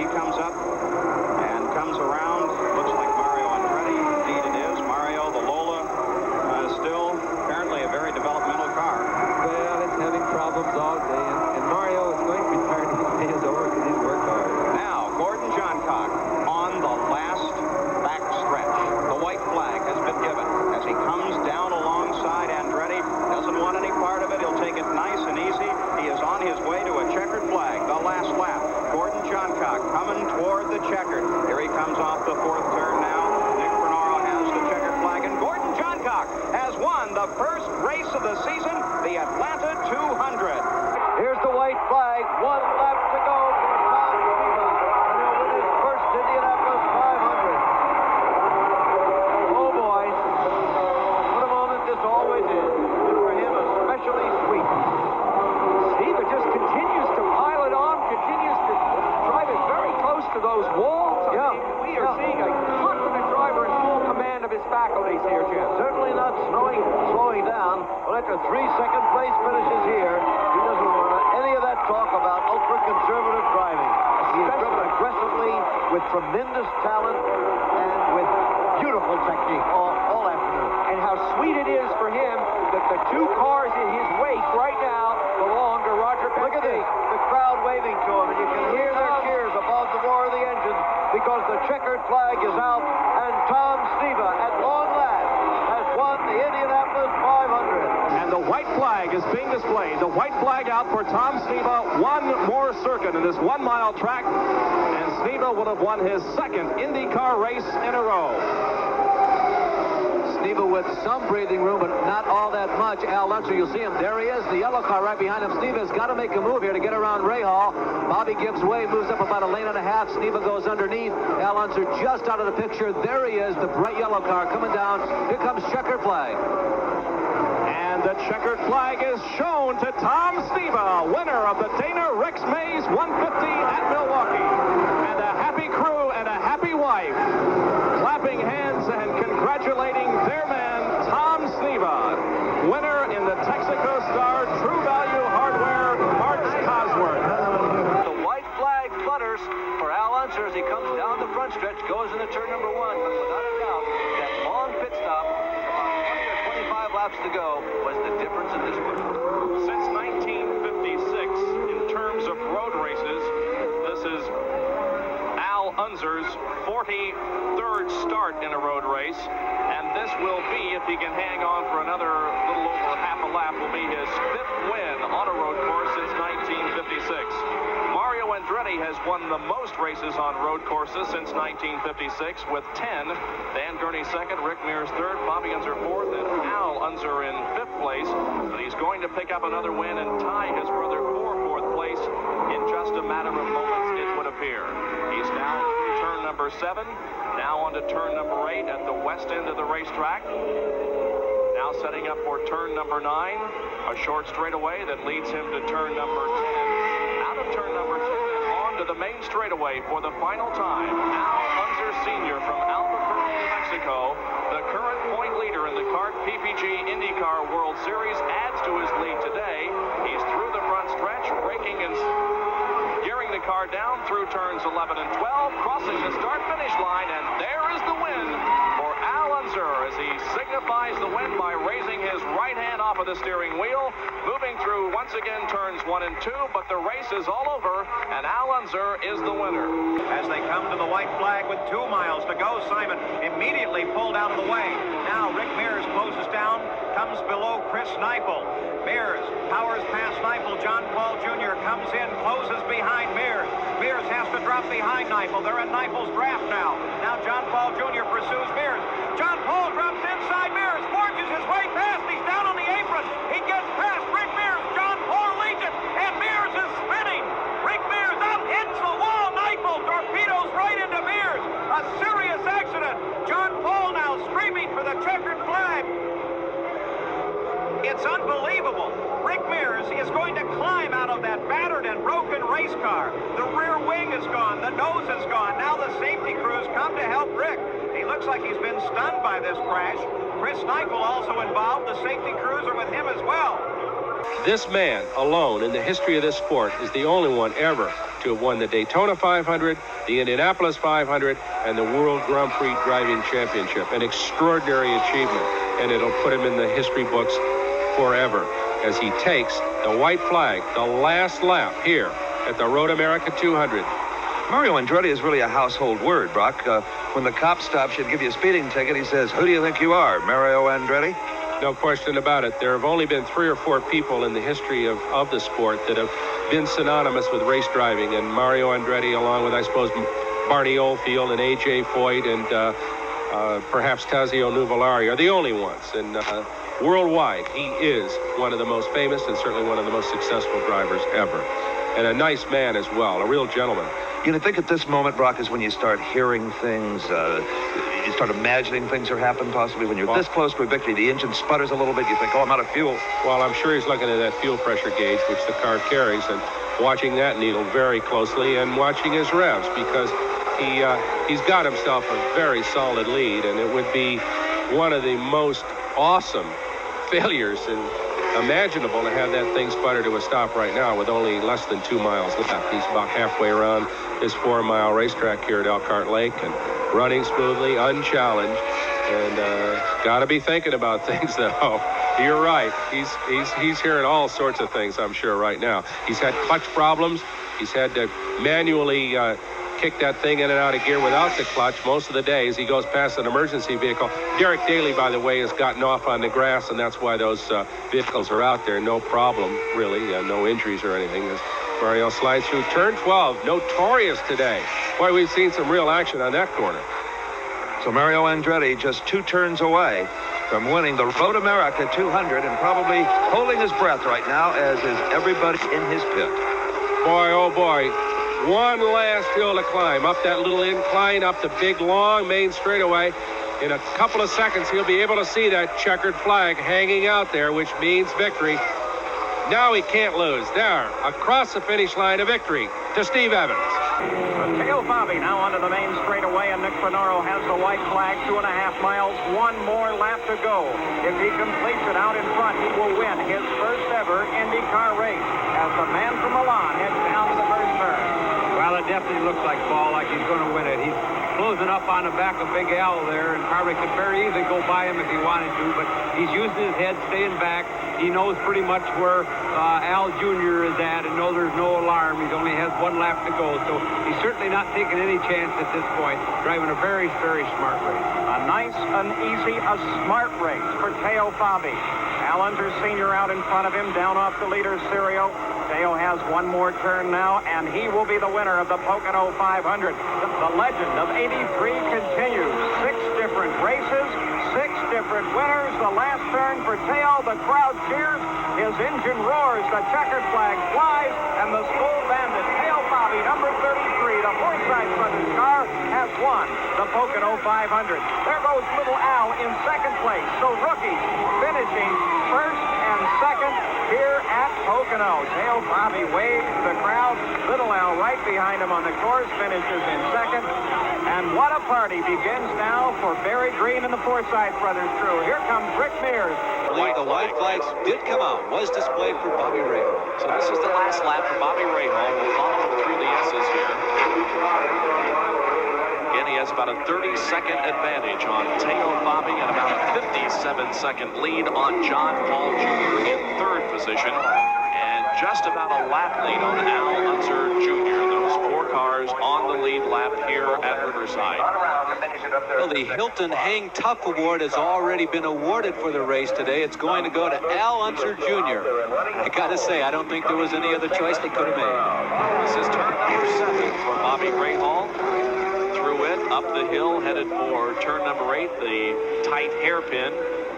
he comes up and comes around. Looks like Mario Andretti. Indeed it is. Mario, the Lola, still apparently a very developmental car. Well, it's having problems all day, and Mario is going to be tired when the day is over because he's worked hard. Now, Gordon Johncock on the last back stretch. The white flag has been given as he comes down alongside Andretti. Doesn't want any part of it. He'll take it nice and easy. He is on his way to a checkered flag. The last lap. Gordon Johncock coming toward the checkered. Here he comes off the fourth turn now. Nick Bernaro has the checkered flag, and Gordon Johncock has won the first race of the season, the Atlanta 200. Here's the white flag. 1 lap to go for Tom SNEVA, and he'll win his first Indianapolis 500. Oh boy, what a moment this always is, and for him especially sweet. SNEVA just continues to pile it on, continues to drive it very close to those walls. I mean, we are seeing a confident driver in full command of his faculties here, Jim. Certainly not slowing down, but after 3 second place finishes here, he doesn't want any of that talk about ultra-conservative driving. He has driven aggressively with tremendous talent and with beautiful technique all afternoon. And how sweet it is for him that the two cars in his wake right now belong to Roger Penske. Look at this, the crowd waving to him, and you can hear their cheers above the roar of the engines because the checkered flag is out, and Tom SNEVA, at long last, has won the Indianapolis 500. And the white flag is being displayed. The white flag out for Tom SNEVA. One more circuit in this 1 mile track, and SNEVA would have won his second IndyCar race in a row. SNEVA with some breathing room, but not all that much. Al Unser, you'll see him. There he is, the yellow car right behind him. SNEVA's got to make a move here to get around Rahal. Bobby gives way, moves up about a lane and a half. SNEVA goes underneath. Al Unser just out of the picture. There he is, the bright yellow car coming down. Here comes checkered flag. And the checkered flag is shown to Tom SNEVA, winner of the Dana Rex Mays 150 at Milwaukee. And a happy crew and a happy wife clapping hands and congratulating their man, Tom SNEVA, winner in the Texaco Star True Value Hardware Parts Cosworth. The white flag flutters for Al Unser as he comes down the front stretch, goes into turn number 1, but without a doubt, that long pit stop, about 20 or 25 laps to go, was the difference in this one. Since 1956, in terms of road races, this is Al Unser's 43rd start in a road race, and this will be, if he can hang on for another little over half a lap, will be his 5th win on a road course since 1956. Mario Andretti has won the most races on road courses since 1956 with 10. Dan Gurney 2nd, Rick Mears 3rd, Bobby Unser 4th, and Al Unser in 5th place. But he's going to pick up another win and tie his brother for 4th place in just a matter of moments, it would appear. He's now through turn number 7, now onto turn number 8 at the west end of the racetrack. Now setting up for turn number 9, a short straightaway that leads him to turn number 10. Out of turn number 10 and on to the main straightaway for the final time. Al Unser Sr. from Albuquerque, New Mexico, the current point leader in the CART PPG IndyCar World Series, adds to his lead today. He's through the front stretch, braking and gearing the car down through turns 11 and 12, crossing the start-finish line, and there is the win for Al Unser as he signifies the win by raising his right hand off of the steering wheel, moving through once again turns 1 and 2, but the race is all over, and Al Unser is the winner. As they come to the white flag with 2 miles to go, Simon immediately pulled out of the way. Now Rick Mears closes down, comes below Chris Neifel. Mears powers past Neifel. John Paul Jr. comes in, closes behind Mears. Mears has to drop behind Neifel. They're in Neifel's draft now. Now John Paul Jr. pursues Mears. John Paul drops inside Mears, forges his way past. He's down on the apron. He gets past Rick Mears. John Paul leads it, and Mears is spinning. Rick Mears up, hits the wall. Neifel torpedoes right into Mears. A serious accident. John Paul now screaming for the checkered flag. It's unbelievable. Rick Mears is going to climb out of that battered and broken race car. The rear wing is gone. The nose is gone. Now the safety crews come to help Rick. He looks like he's been stunned by this crash. Chris Neifel also involved. The safety crews are with him as well. This man alone in the history of this sport is the only one ever to have won the Daytona 500, the Indianapolis 500, and the World Grand Prix Driving Championship. An extraordinary achievement, and it'll put him in the history books forever as he takes the white flag, the last lap here at the Road America 200. Mario Andretti is really a household word, Brock. When the cop stops you to give you a speeding ticket, he says, "Who do you think you are, Mario Andretti?" No question about it. There have only been 3 or 4 people in the history of the sport that have been synonymous with race driving, and Mario Andretti, along with, I suppose, Barney Oldfield and A.J. Foyt and perhaps Tazio Nuvolari, are the only ones. And worldwide, he is one of the most famous and certainly one of the most successful drivers ever. And a nice man as well, a real gentleman. You know, I think at this moment, Brock, is when you start hearing things, you start imagining things are happening possibly. When you're this close to a victory, the engine sputters a little bit, you think, oh, I'm out of fuel. Well, I'm sure he's looking at that fuel pressure gauge, which the car carries, and watching that needle very closely and watching his revs, because he's got himself a very solid lead, and it would be one of the most awesome failures imaginable to have that thing sputter to a stop right now with only less than 2 miles left. He's about halfway around his 4-mile racetrack here at Elkhart Lake and running smoothly, unchallenged, and got to be thinking about things, though. You're right. He's hearing all sorts of things, I'm sure, right now. He's had clutch problems. He's had to manually kick that thing in and out of gear without the clutch most of the days. He goes past an emergency vehicle. Derek Daly, by the way, has gotten off on the grass, and that's why those vehicles are out there. No problem, really. No injuries or anything. As Mario slides through turn 12, notorious today. Boy, we've seen some real action on that corner. So Mario Andretti just 2 turns away from winning the Road America 200 and probably holding his breath right now, as is everybody in his pit. Boy, oh boy. One last hill to climb, up that little incline, up the big, long main straightaway. In a couple of seconds, he'll be able to see that checkered flag hanging out there, which means victory. Now he can't lose. There, across the finish line, a victory to Steve Evans. Matteo Fabi now onto the main straightaway, and Nick Finaro has the white flag, 2.5 miles, 1 more lap to go. If he completes it out in front, he will win his first ever IndyCar race as the man from Milan heads down to the first turn. Well, it definitely looks like he's going to win it. He's closing up on the back of Big Al there, and probably could very easily go by him if he wanted to, but he's using his head, staying back. He knows pretty much where Al Jr. is at, and knows there's no alarm. He only has 1 lap to go, so he's certainly not taking any chance at this point. Driving a very, very smart race. A nice, an easy, a smart race for Matteo Fabi. Al Unser Sr. out in front of him, down off the leader, Serio. Matteo has 1 more turn now, and he will be the winner of the Pocono 500. The legend of '83 continues. 6 different races, 6 different winners. The last turn for Matteo. The crowd cheers. His engine roars. The checkered flag flies, and the school bandit, Matteo Fabi, number 33, the Forsythe Brothers car, has won the Pocono 500. There goes little Al in second place. So rookies finishing first and second here at Pocono. Matteo Fabi waves to the crowd. Little Al right behind him on the course finishes in second. And what a party begins now for Barry Green and the Forsythe Brothers crew. Here comes Rick Mears. The white flags did come out, was displayed for Bobby Rahal. So this is the last lap for Bobby Rahal. We'll follow him through the S's here. Again, he has about a 30-second advantage on Matteo Fabi and about a 57-second lead on John Paul Jr. in 3rd position. And just about a lap lead on Al Unser Jr. Those 4 cars on the lead lap here at Riverside. Well, the Hilton Hang Tough Award has already been awarded for the race today. It's going to go to Al Unser Jr. I got to say, I don't think there was any other choice they could have made. This is turn number 7 for Bobby Rahal. Through it, up the hill, headed for turn number 8, the tight hairpin.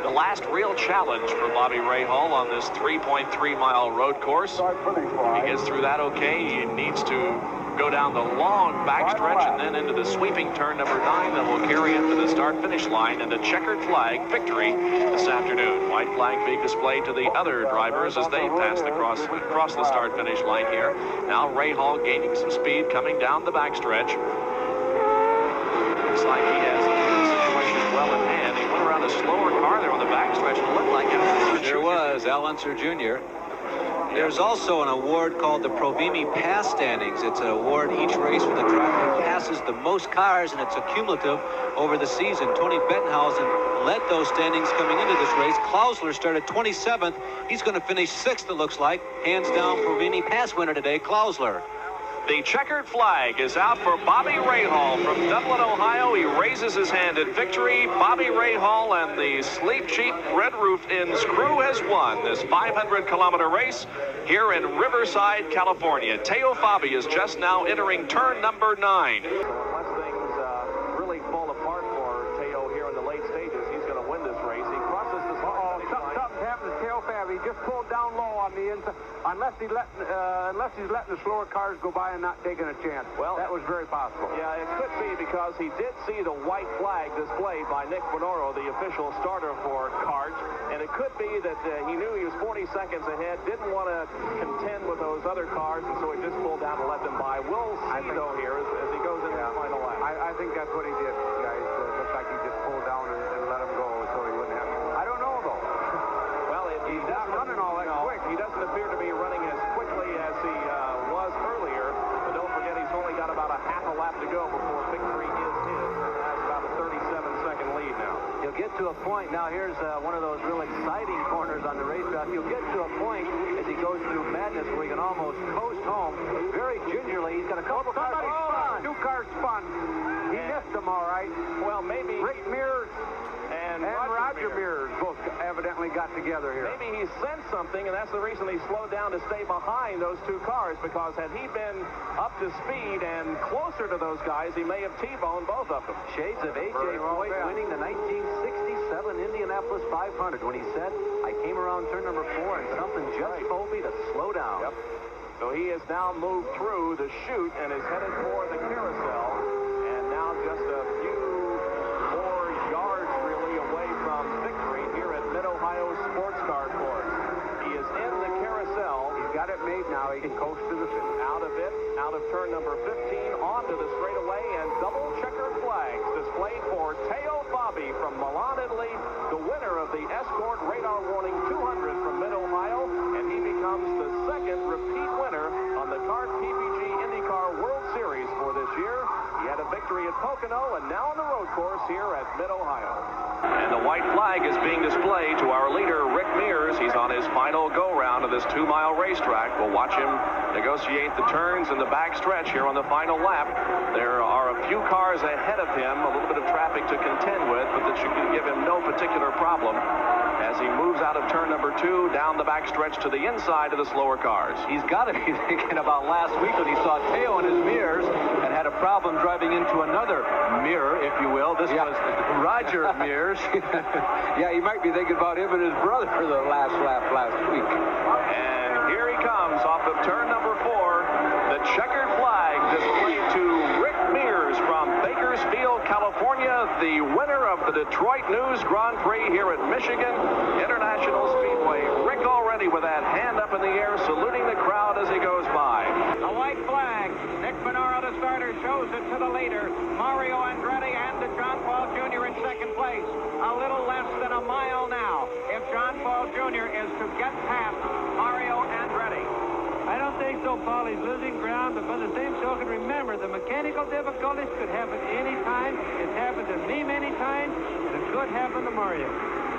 The last real challenge for Bobby Rahal on this 3.3-mile road course. He gets through that okay. He needs to go down the long backstretch and then into the sweeping turn number 9 that will carry him to the start-finish line and a checkered flag victory this afternoon. White flag being displayed to the other drivers as they pass across the start-finish line here. Now Rahal gaining some speed coming down the backstretch. Looks like he has the situation well in hand. He went around a slower car there on the backstretch and it looked like it. There was Al Unser Jr. There's also an award called the PROVIMI Pass Standings. It's an award each race for the driver who passes the most cars, and it's a cumulative over the season. Tony Bettenhausen led those standings coming into this race. Klausler started 27th. He's going to finish 6th, it looks like. Hands down, PROVIMI Pass winner today, Klausler. The checkered flag is out for Bobby Rahal from Dublin, Ohio. He raises his hand in victory. Bobby Rahal and the Sleep Cheap Red Roof Inn's crew has won this 500-kilometer race here in Riverside, California. Teo Fabi is just now entering turn number 9. Unless things really fall apart for Teo here in the late stages, he's going to win this race. He crosses the Something's happened to Teo Fabi. He just pulled down low on the inside. Unless he's letting the slower cars go by and not taking a chance. Well, that was very possible. Yeah, it could be because he did see the white flag displayed by Nick Bonoro, the official starter for karts, and it could be that he knew he was 40 seconds ahead, didn't want to contend with those other cars, and so he just pulled down and let them by. We'll see, though, here as he goes into the final lap. I think that's what he did, guys. Looks like he just pulled down and let him go so he wouldn't have to. I don't know, though. Well, he's not running all that quick. He doesn't appear to be running as quickly as he was earlier, but don't forget he's only got about a half a lap to go before victory is his. That's about a 37-second lead now. He'll get to a point. Now here's one of those real exciting corners on the racetrack. He'll get to a point as he goes through madness where he can almost coast home. Very gingerly. He's got a couple cars. Two cars spun. He missed them all right. Well, maybe Rick Mears and Roger Mears both evidently got together here. Maybe he sensed something, and that's the reason he slowed down to stay behind those two cars, because had he been up to speed and closer to those guys, he may have T-boned both of them. Shades of A.J. Foyt winning the 1967 Indianapolis 500 when he said, I came around turn number 4 and something just told me to slow down. Yep. So he has now moved through the chute and is headed for the carousel, and now just a few more yards really away from victory here at Mid-Ohio Sports Car Course. He is in the carousel. He's got it made now. He can coast to the finish. Out of it, out of turn number 15, onto the straightaway, and double checkered flags displayed for Teo Fabi from Milan, Italy, the winner of the ESCORT Radar Warning 200 from Mid-Ohio, and he becomes the second repeat winner on the CART PPG IndyCar World Series for this year. He had a victory at Pocono and now on the road course here at Mid-Ohio. And the white flag is being displayed to our leader, Rick Mears. He's on his final go-round of this 2-mile racetrack. We'll watch him negotiate the turns in the back stretch here on the final lap. There are a few cars ahead of him, a little bit of traffic to contend with, but that should give him no particular problem as he moves out of turn number 2 down the back stretch to the inside of the slower cars. He's got to be thinking about last week when he saw Teo in his mirrors and had a problem driving into another mirror, if you will. This was Roger Mears. Yeah, he might be thinking about him and his brother for the last lap last week. And here he comes off of turn number 4. The checkered flag displayed to Rick Mears from Bakersfield, California, the winner of the Detroit News Grand Prix here at Michigan International Speedway. Rick already with that hand up in the air, saluting the crowd as he goes by. A white flag. Nick Bonoro, the starter, shows it to the leader, Mario Andretti, and to John Paul Jr. in second place. A little less than a mile now if John Paul Jr. is to get past Mario Andretti. I don't think so, Paul. He's losing ground, but by the same token, remember, the mechanical difficulties could happen any time. It's happened to me many times, and it could happen to Mario.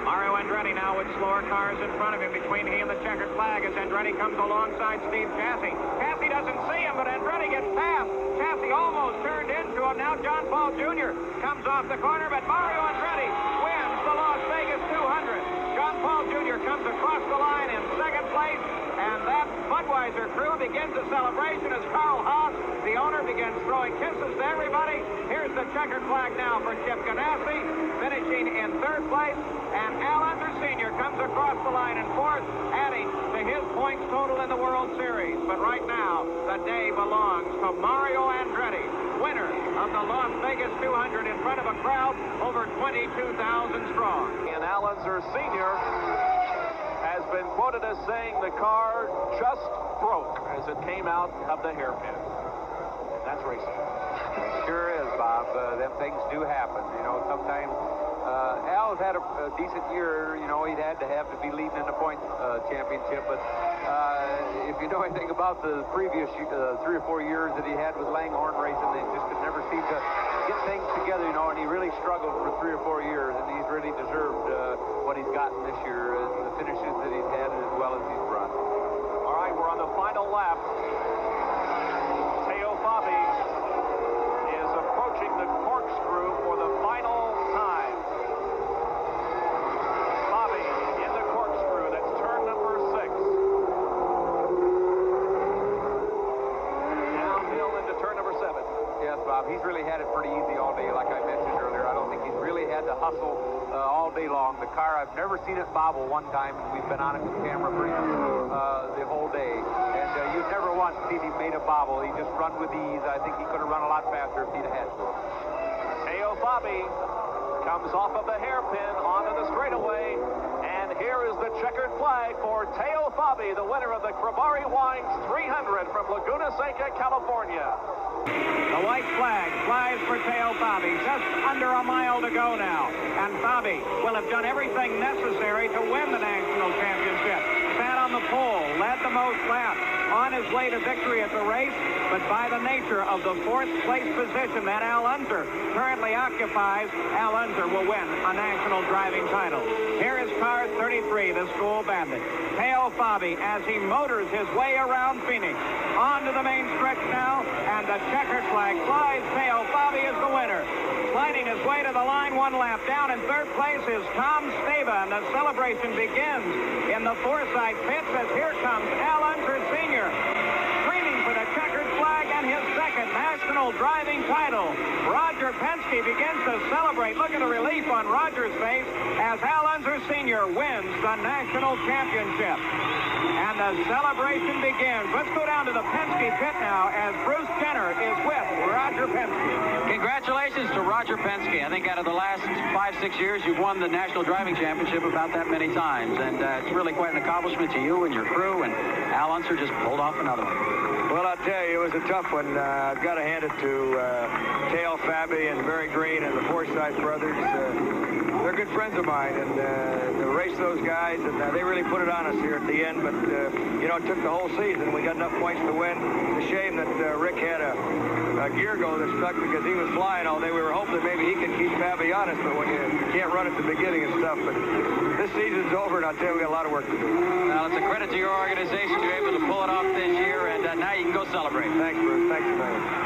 Mario Andretti now with slower cars in front of him between he and the checkered flag as Andretti comes alongside Steve Chassis. Chassis doesn't see him, but Andretti gets past. Chassis almost turned into him. Now John Paul Jr. comes off the corner, but Mario Andretti wins the Las Vegas 200. John Paul Jr. comes across the line in second place, and that Budweiser crew begins a celebration as Carl Haas, the owner, begins throwing kisses to everybody. Here's the checkered flag now for Chip Ganassi, finishing in third place, and Al Unser Sr. comes across the line in fourth, adding to his points total in the World Series. But right now, the day belongs to Mario Andretti, winner of the Las Vegas 200 in front of a crowd over 22,000 strong. And Al Unser Sr. has been quoted as saying the car just broke as it came out of the hairpin. That's racing. It sure is, Bob. Them things do happen. You know, sometimes Al's had a decent year. You know, he'd had to be leading in the point championship, but If you know anything about the previous 3 or 4 years that he had with Langhorne Racing, they just could never seem to get things together, you know, and he really struggled for 3 or 4 years, and he's really deserved what he's gotten this year, the finishes that he's had as well as he's run. All right, we're on the final lap. Teo FABI is approaching the corkscrew for the final time. FABI in the corkscrew. That's turn number 6. Downhill into turn number 7. Yes, Bob, he's really had it pretty easy all day, like I mentioned earlier. I don't think he's really had to hustle all day long. The car, I've never seen it bobble one time. We've been on it with camera pretty the whole day. And you've never once seen him made a bobble. He just run with ease. I think he could have run a lot faster if he'd have had to. Teo FABI comes off of the hairpin onto the straightaway. And here is the checkered flag for Teo FABI, the winner of the CRIBARI Wines 300 from Laguna Seca, California. The white flag flies for Teo FABI. Just under a mile to go now. And FABI will have done everything necessary to win the national championship. Sat on the pole, led the most laps, on his way to victory at the race, but by the nature of the 4th place position that Al Unser currently occupies, Al Unser will win a national driving title. Here is car 33, the School Bandit. Teo FABI as he motors his way around Phoenix. Onto the main stretch now, and the checkered flag flies. Teo FABI is the winner. Sliding his way to the line, 1 lap down. In 3rd place is Tom SNEVA, and the celebration begins in the Forsythe pits as here comes Al Unser Sr. screaming for the checkered flag and his 2nd national driving title. Roger Penske begins to celebrate. Look at the relief on Roger's face as Al Unser Sr. wins the national championship. And the celebration begins. Let's go down to the Penske pit now as Bruce Jenner is with Roger Penske. Congratulations to Roger Penske. I think out of the last 5-6 years, you've won the National Driving Championship about that many times. And it's really quite an accomplishment to you and your crew. And Al Unser just pulled off another one. Well, I'll tell you, it was a tough one. I've got to hand it to Teo FABI and Barry Green and the Forsythe brothers. They're good friends of mine, and to race those guys, and they really put it on us here at the end. But, you know, it took the whole season. We got enough points to win. It's a shame that Rick had a gear go that stuck because he was flying all day. We were hoping that maybe he could keep FABI honest, but when you can't run at the beginning and stuff. But this season's over, and I'll tell you, we got a lot of work to do. Well, it's a credit to your organization. You're able to pull it off this year, and now you can go celebrate. Thanks, Bruce. Thanks, man.